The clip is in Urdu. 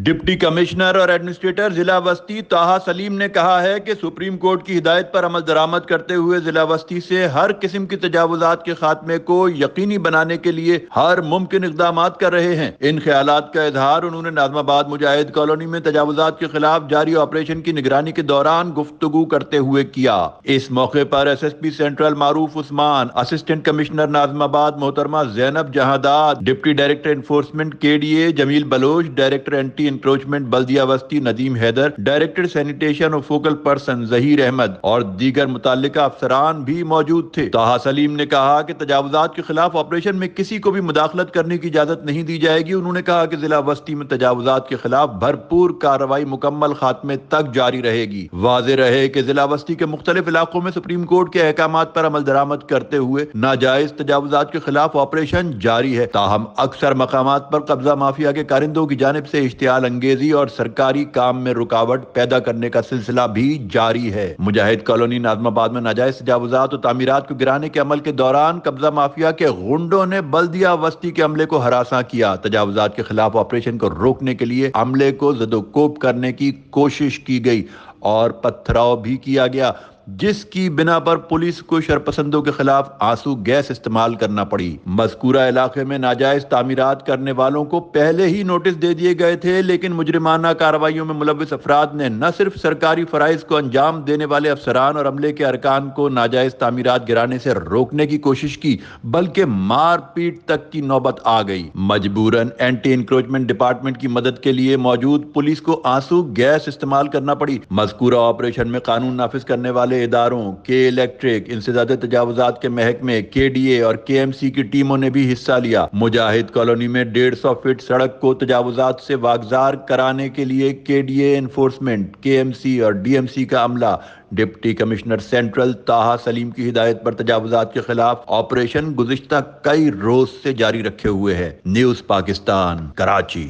ڈپٹی کمشنر اور ایڈمنسٹریٹر ضلع وسطی طاہا سلیم نے کہا ہے کہ سپریم کورٹ کی ہدایت پر عمل درآمد کرتے ہوئے ضلع وسطی سے ہر قسم کی تجاوزات کے خاتمے کو یقینی بنانے کے لیے ہر ممکن اقدامات کر رہے ہیں۔ ان خیالات کا اظہار انہوں نے ناظم آباد مجاہد کالونی میں تجاوزات کے خلاف جاری آپریشن کی نگرانی کے دوران گفتگو کرتے ہوئے کیا۔ اس موقع پر S S P central Maroof Usman, assistant commissioner Nazimabad محترمہ Zainab Jahandad, deputy director enforcement K D A Jamil Baloch, director anti encroachment بلدیہ وسطی ندیم حیدر، ڈائریکٹر سینیٹیشن اور فوکل پرسن ظہیر احمد اور دیگر متعلقہ افسران بھی موجود تھے۔ طاہا سلیم نے کہا کہ تجاوزات کے خلاف آپریشن میں کسی کو بھی مداخلت کرنے کی اجازت نہیں دی جائے گی۔ انہوں نے کہا کہ ضلع وسطی میں تجاوزات کے خلاف بھرپور کارروائی مکمل خاتمے تک جاری رہے گی۔ واضح رہے کہ ضلع وسطی کے مختلف علاقوں میں سپریم کورٹ کے احکامات پر عمل درآمد کرتے ہوئے ناجائز تجاوزات کے خلاف آپریشن جاری ہے، تاہم اکثر مقامات پر قبضہ مافیا کے کارندوں کی جانب سے اشتعال انگیزی اور سرکاری کام میں رکاوٹ پیدا کرنے کا سلسلہ بھی جاری ہے۔ مجاہد کالونی ناظم آباد میں ناجائز تجاوزات اور تعمیرات کو گرانے کے عمل کے دوران قبضہ مافیا کے غنڈوں نے بلدیہ وسطی کے عملے کو ہراساں کیا۔ تجاوزات کے خلاف آپریشن کو روکنے کے لیے عملے کو زد و کوب کرنے کی کوشش کی گئی اور پتھراؤ بھی کیا گیا، جس کی بنا پر پولیس کو شرپسندوں کے خلاف آنسو گیس استعمال کرنا پڑی۔ مذکورہ علاقے میں ناجائز تعمیرات کرنے والوں کو پہلے ہی نوٹس دے دیے گئے تھے، لیکن مجرمانہ کارروائیوں میں ملوث افراد نے نہ صرف سرکاری فرائض کو انجام دینے والے افسران اور عملے کے ارکان کو ناجائز تعمیرات گرانے سے روکنے کی کوشش کی، بلکہ مار پیٹ تک کی نوبت آ گئی۔ مجبوراً اینٹی انکروچمنٹ ڈپارٹمنٹ کی مدد کے لیے موجود پولیس کو آنسو گیس استعمال کرنا پڑی۔ مذکورہ آپریشن میں قانون نافذ کرنے والے اداروں کے الیکٹرک، انسداد تجاوزات کے محکمے، کے ڈی اے اور کے ایم سی کی ٹیموں نے بھی حصہ لیا۔ مجاہد کالونی میں 150 فٹ سڑک کو تجاوزات سے واگزار کرانے کے لیے کے ڈی اے انفورسمنٹ، کے ایم سی اور ڈی ایم سی کا عملہ ڈپٹی کمشنر سینٹرل طاہا سلیم کی ہدایت پر تجاوزات کے خلاف آپریشن گزشتہ کئی روز سے جاری رکھے ہوئے ہے۔ نیوز پاکستان، کراچی۔